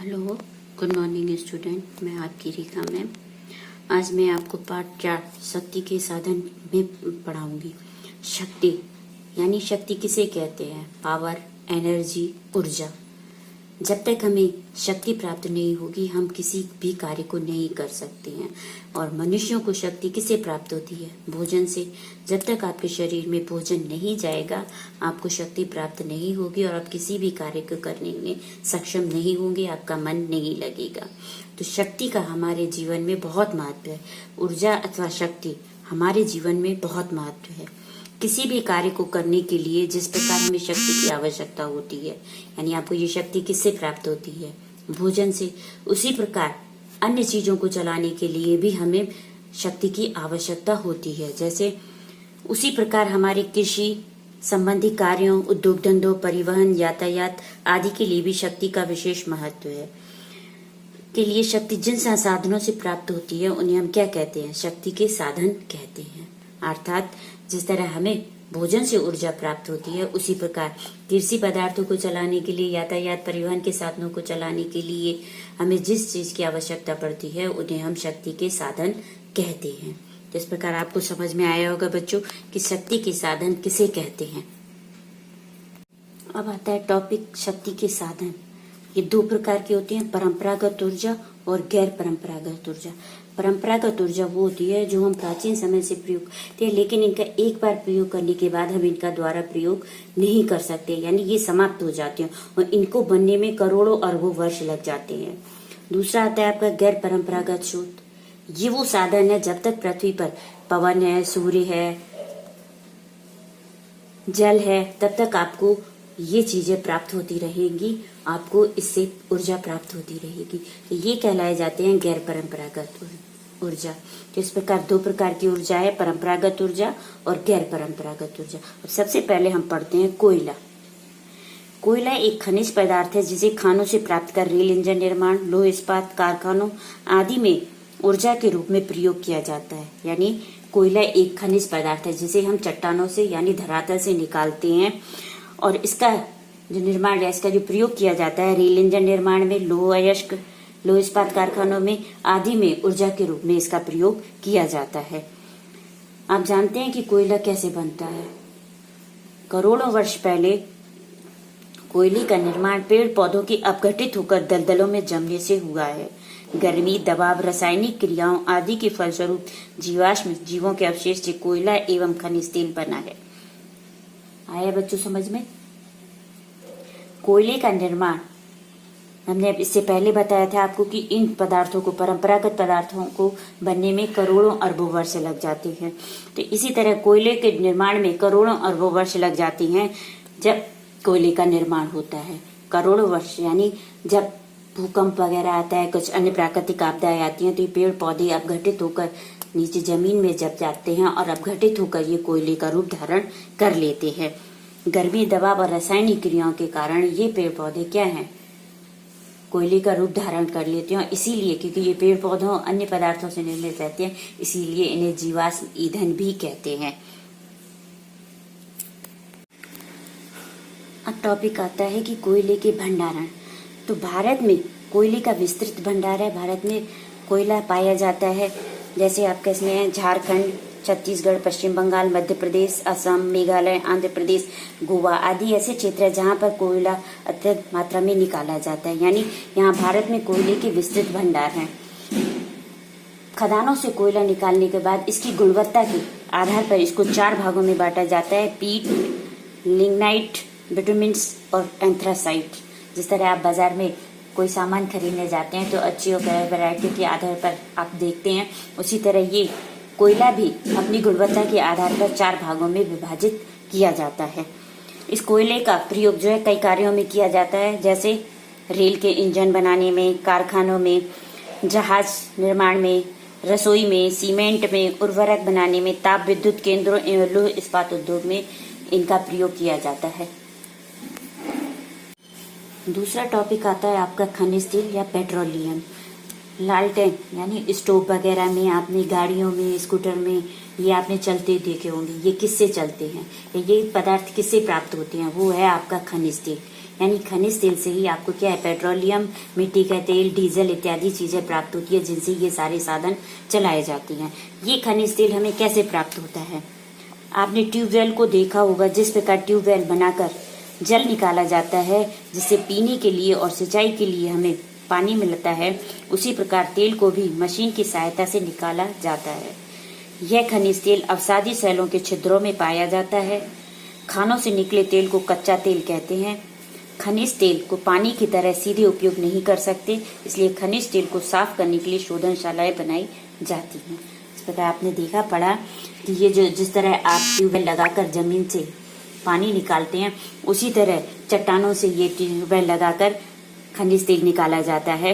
Hello, good morning student. मैं आपकी रेखा ma'am. आज मैं आपको पाठ 4 शक्ति के साधन में पढ़ाऊंगी। शक्ति यानी शक्ति किसे कहते हैं? पावर, एनर्जी, ऊर्जा। जब तक हमें शक्ति प्राप्त नहीं होगी हम किसी भी कार्य को नहीं कर सकते हैं। और मनुष्यों को शक्ति किसे प्राप्त होती है? भोजन से। जब तक आपके शरीर में भोजन नहीं जाएगा आपको शक्ति प्राप्त नहीं होगी और आप किसी भी कार्य को करने में सक्षम नहीं होंगे, आपका मन नहीं लगेगा। तो शक्ति का हमारे जीवन में बहुत महत्व है। ऊर्जा अथवा शक्ति हमारे जीवन में बहुत महत्व है। किसी भी कार्य को करने के लिए जिस प्रकार हमें शक्ति की आवश्यकता होती है, यानी आपको ये शक्ति किससे प्राप्त होती है? भोजन से। उसी प्रकार अन्य चीजों को चलाने के लिए भी हमें शक्ति की आवश्यकता होती है। जैसे उसी प्रकार हमारे कृषि संबंधी कार्यों, उद्योग धंधों, परिवहन, यातायात आदि के लिए भी शक्ति का विशेष महत्व है। के लिए शक्ति जिन संसाधनों से प्राप्त होती है उन्हें हम क्या कहते हैं? शक्ति के साधन कहते हैं। अर्थात जिस तरह हमें भोजन से ऊर्जा प्राप्त होती है उसी प्रकार कृषि पदार्थों को चलाने के लिए, यातायात परिवहन के साधनों को चलाने के लिए हमें जिस चीज की आवश्यकता पड़ती है उन्हें हम शक्ति के साधन कहते हैं। तो इस प्रकार आपको समझ में आया होगा बच्चों कि शक्ति के साधन किसे कहते हैं। अब आता है टॉपिक शक्ति के साधन। ये 2 प्रकार की होती हैं, परंपरागत ऊर्जा और गैर परंपरागत ऊर्जा। परंपरागत ऊर्जा वो होती है जो हम प्राचीन समय से प्रयोग करते हैं, लेकिन इनका एक बार प्रयोग करने के बाद हम इनका दोबारा प्रयोग नहीं कर सकते, यानी ये समाप्त हो जाते हैं और इनको बनने में करोड़ों अरबों वर्ष लग जाते हैं। दूसरा आता है आपका गैर परंपरागत स्रोत। ये वो साधन है जब तक पृथ्वी पर पवन है, सूर्य है, जल है, तब तक आपको ये चीजें प्राप्त होती रहेंगी, आपको इससे ऊर्जा प्राप्त होती रहेगी। तो ये कहलाए जाते हैं गैर परंपरागत ऊर्जा। तो इस प्रकार 2 प्रकार की ऊर्जा है, परंपरागत ऊर्जा और गैर परंपरागत ऊर्जा। अब सबसे पहले हम पढ़ते हैं कोयला। कोयला एक खनिज पदार्थ है जिसे खानों से प्राप्त कर रेल इंजन निर्माण, लौह इस्पात कारखानों आदि में ऊर्जा के रूप में प्रयोग किया जाता है। यानी कोयला एक खनिज पदार्थ है जिसे हम चट्टानों से यानी धरातल से निकालते हैं और इसका जो निर्माण है, इसका जो प्रयोग किया जाता है रेल इंजन निर्माण में, लौह इस्पात कारखानों में आदि में ऊर्जा के रूप में इसका प्रयोग किया जाता है। आप जानते हैं कि कोयला कैसे बनता है? करोड़ों वर्ष पहले कोयले का निर्माण पेड़ पौधों के अपघटित होकर दलदलों में जमने से हुआ है। गर्मी, दबाव, रासायनिक क्रियाओं आदि के फलस्वरूप जीवाश्म जीवों के अवशेष से कोयला एवं खनिज तेल बना है। आया बच्चों समझ में? कोयले का निर्माण हमने अब इससे पहले बताया था आपको कि इन पदार्थों को, परंपरागत पदार्थों को बनने में करोड़ों अरबों वर्ष लग जाते हैं। तो इसी तरह कोयले के निर्माण में करोड़ों अरबों वर्ष लग जाती हैं। जब कोयले का निर्माण होता है करोड़ों वर्ष, यानी जब भूकंप वगैरह आता है, कुछ अन्य प्राकृतिक आपदाएं आती हैं तो ये पेड़ पौधे अपघटित होकर नीचे जमीन में जब जाते हैं और अपघटित होकर ये कोयले का रूप धारण कर लेते हैं। गर्मी, दबाव और रासायनिक क्रियाओं के कारण ये पेड़ पौधे क्या हैं? कोयले का रूप धारण कर लेते हैं। इसीलिए क्योंकि ये पेड़ पौधों अन्य पदार्थों से निर्मित रहते हैं, इसीलिए इन्हें जीवाश्म ईंधन भी कहते हैं। अब टॉपिक आता है कि कोयले के भंडारण। तो भारत में कोयले का विस्तृत भंडार है। भारत में कोयला पाया जाता है, जैसे आपके इसमें झारखंड, छत्तीसगढ़, पश्चिम बंगाल, मध्य प्रदेश, असम, मेघालय, आंध्र प्रदेश, गोवा आदि ऐसे क्षेत्र है जहाँ पर कोयला अत्यधिक मात्रा में निकाला जाता है। यानी यहाँ भारत में कोयले के विस्तृत भंडार हैं। खदानों से कोयला निकालने के बाद इसकी गुणवत्ता के आधार पर इसको 4 भागों में बांटा जाता है: पीट, लिग्नाइट, बिटुमिन्स और एंथ्रासाइट। जिस तरह आप बाजार में कोई सामान खरीदने जाते हैं तो अच्छी और वैरायटी के आधार पर आप देखते हैं, उसी तरह ये कोयला भी अपनी गुणवत्ता के आधार पर 4 भागों में विभाजित किया जाता है। इस कोयले का प्रयोग जो है कई कार्यों में किया जाता है, जैसे रेल के इंजन बनाने में, कारखानों में, जहाज निर्माण में, रसोई में, सीमेंट में, उर्वरक बनाने में, ताप विद्युत केंद्रों एवं लौह इस्पात उद्योग में इनका प्रयोग किया जाता है। दूसरा टॉपिक आता है आपका खनिज तेल या पेट्रोलियम। लालटेन यानी स्टोव वगैरह में, आपने गाड़ियों में, स्कूटर में ये आपने चलते देखे होंगे। ये किससे चलते हैं? ये पदार्थ किससे प्राप्त होते हैं? वो है आपका खनिज तेल। यानी खनिज तेल से ही आपको क्या है, पेट्रोलियम, मिट्टी का तेल, डीजल इत्यादि चीजें प्राप्त होती है, जिनसे ये सारे साधन चलाए जाते हैं। ये खनिज तेल हमें कैसे प्राप्त होता है? आपने ट्यूबवेल को देखा होगा, जिस प्रकार ट्यूबवेल बनाकर जल निकाला जाता है जिससे पीने के लिए और सिंचाई के लिए हमें पानी मिलता है, उसी प्रकार तेल को भी मशीन की सहायता से निकाला जाता है। यह खनिज तेल अवसादी सेलों के छिद्रों में पाया जाता है। खानों से निकले तेल को कच्चा तेल कहते हैं। खनिज तेल को पानी की तरह सीधे उपयोग नहीं कर सकते, इसलिए खनिज तेल को साफ करने के लिए शोधनशालाएं बनाई जाती हैं। इस प्रकार आपने देखा पढ़ा कि ये जो जिस तरह आप ट्यूबवेल लगाकर जमीन से पानी निकालते हैं, उसी तरह चट्टानों से ये ट्यूबवेल लगाकर खनिज तेल निकाला जाता है।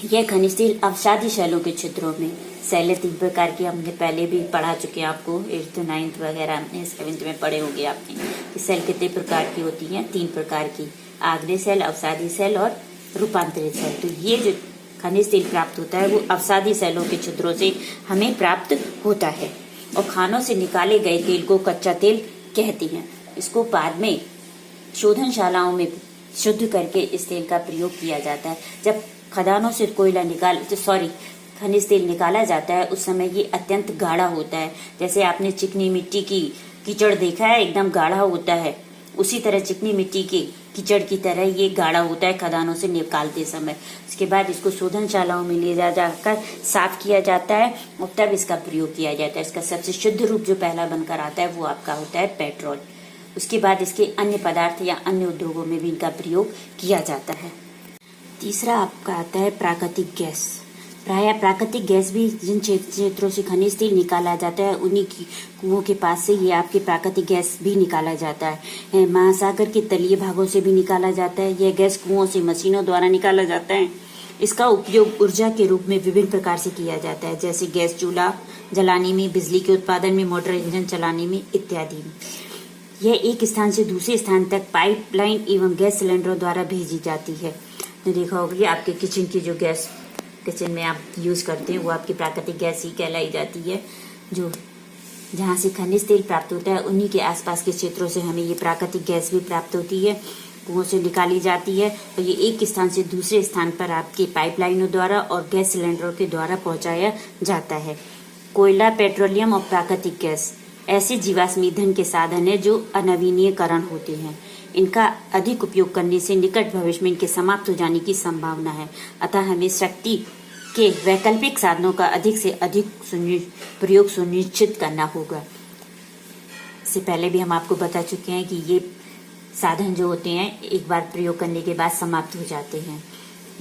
यह खनिज तेल अवसादी शैलों के छिद्रों में, शैलें 3 प्रकार की हमने पहले भी पढ़ा चुके हैं, आपको 8th 9th वगैरह में 7th में पढ़े होंगे आपने कि सेल कितने प्रकार की होती हैं, 3 प्रकार की, आग्नेय सेल, अवसादी सेल और रूपांतरित सेल। तो ये जो खनिज तेल प्राप्त होता है वो अवसादी सेलों के छिद्रों से हमें प्राप्त होता है। और खानों से निकाले गए तेल को कच्चा तेल कहते हैं। इसको बाद में शोधनशालाओं में शुद्ध करके इस तेल का प्रयोग किया जाता है। जब खदानों से खनिज तेल निकाला जाता है, उस समय ये अत्यंत गाढ़ा होता है। जैसे आपने चिकनी मिट्टी की कीचड़ देखा है, एकदम गाढ़ा होता है, उसी तरह चिकनी मिट्टी के कीचड़ की तरह ये गाढ़ा होता है खदानों से निकालते समय। उसके बाद इसको शोधनशालाओं में ले जाकर साफ किया जाता है और तब इसका प्रयोग किया जाता है। इसका सबसे शुद्ध रूप जो पहला बनकर आता है वो आपका होता है पेट्रोल। उसके बाद इसके अन्य पदार्थ या अन्य उद्योगों में भी इनका प्रयोग किया जाता है। तीसरा आपका आता है प्राकृतिक गैस। प्रायः प्राकृतिक गैस भी जिन क्षेत्रों से खनिज तेल निकाला जाता है, उन्हीं की कुओं के पास से ये आपके प्राकृतिक गैस भी निकाला जाता है। महासागर के तलीय भागों से भी निकाला जाता है। यह गैस कुओं से मशीनों द्वारा निकाला जाता है। इसका उपयोग ऊर्जा के रूप में विभिन्न प्रकार से किया जाता है, जैसे गैस चूल्हा जलाने में, बिजली के उत्पादन में, मोटर इंजन चलाने में इत्यादि में। यह एक स्थान से दूसरे स्थान तक पाइपलाइन एवं गैस सिलेंडरों द्वारा भेजी जाती है। तो देखा होगा आपके किचन की जो गैस किचन में आप यूज करते हैं वो आपकी प्राकृतिक गैस ही कहलाई जाती है। जो जहाँ से खनिज तेल प्राप्त होता है, उन्हीं के आसपास के क्षेत्रों से हमें ये प्राकृतिक गैस भी प्राप्त होती है, कुओं से निकाली जाती है और ये एक स्थान से दूसरे स्थान पर आपके पाइपलाइनों द्वारा और गैस सिलेंडरों के द्वारा पहुंचाया जाता है। कोयला, पेट्रोलियम और प्राकृतिक गैस ऐसे जीवाश्म ईंधन के साधन है जो अनवीनीयकरण होते हैं। इनका अधिक उपयोग करने से निकट भविष्य में इनके समाप्त हो जाने की संभावना है। अतः हमें शक्ति के वैकल्पिक साधनों का अधिक से अधिक प्रयोग सुनिश्चित करना होगा। इससे पहले भी हम आपको बता चुके हैं कि ये साधन जो होते हैं एक बार प्रयोग करने के बाद समाप्त हो जाते हैं,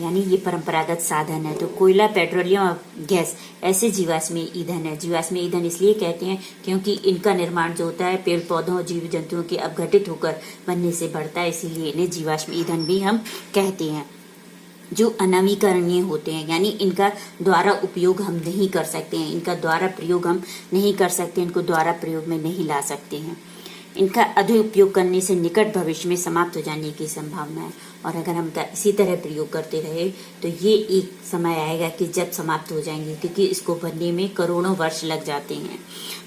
यानी ये परंपरागत साधन है। तो कोयला, पेट्रोलियम और गैस ऐसे जीवाश्म ईंधन है। जीवाश्म ईंधन इसलिए कहते हैं क्योंकि इनका निर्माण जो होता है पेड़ पौधों और जीव जंतुओं के अपघटित होकर बनने से बढ़ता है, इसीलिए इन्हें जीवाश्म ईंधन भी हम कहते हैं। जो अनवीकरणीय होते हैं, यानी इनका द्वारा उपयोग हम नहीं कर सकते हैं, इनका द्वारा प्रयोग हम नहीं कर सकते, इनको द्वारा प्रयोग में नहीं ला सकते हैं। इनका अधिक उपयोग करने से निकट भविष्य में समाप्त हो जाने की संभावना है। और अगर हम इसी तरह प्रयोग करते रहे तो ये एक समय आएगा कि जब समाप्त हो जाएंगे, क्योंकि इसको बनने में करोड़ों वर्ष लग जाते हैं।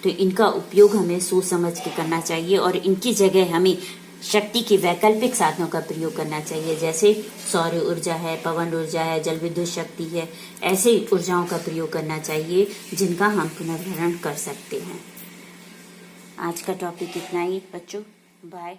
तो इनका उपयोग हमें सोच समझ के करना चाहिए और इनकी जगह हमें शक्ति के वैकल्पिक साधनों का प्रयोग करना चाहिए, जैसे सौर ऊर्जा है, पवन ऊर्जा है, जल विद्युत शक्ति है। ऐसे ऊर्जाओं का प्रयोग करना चाहिए जिनका हम पुनर्भरण कर सकते हैं। आज का टॉपिक इतना ही बच्चों, बाय।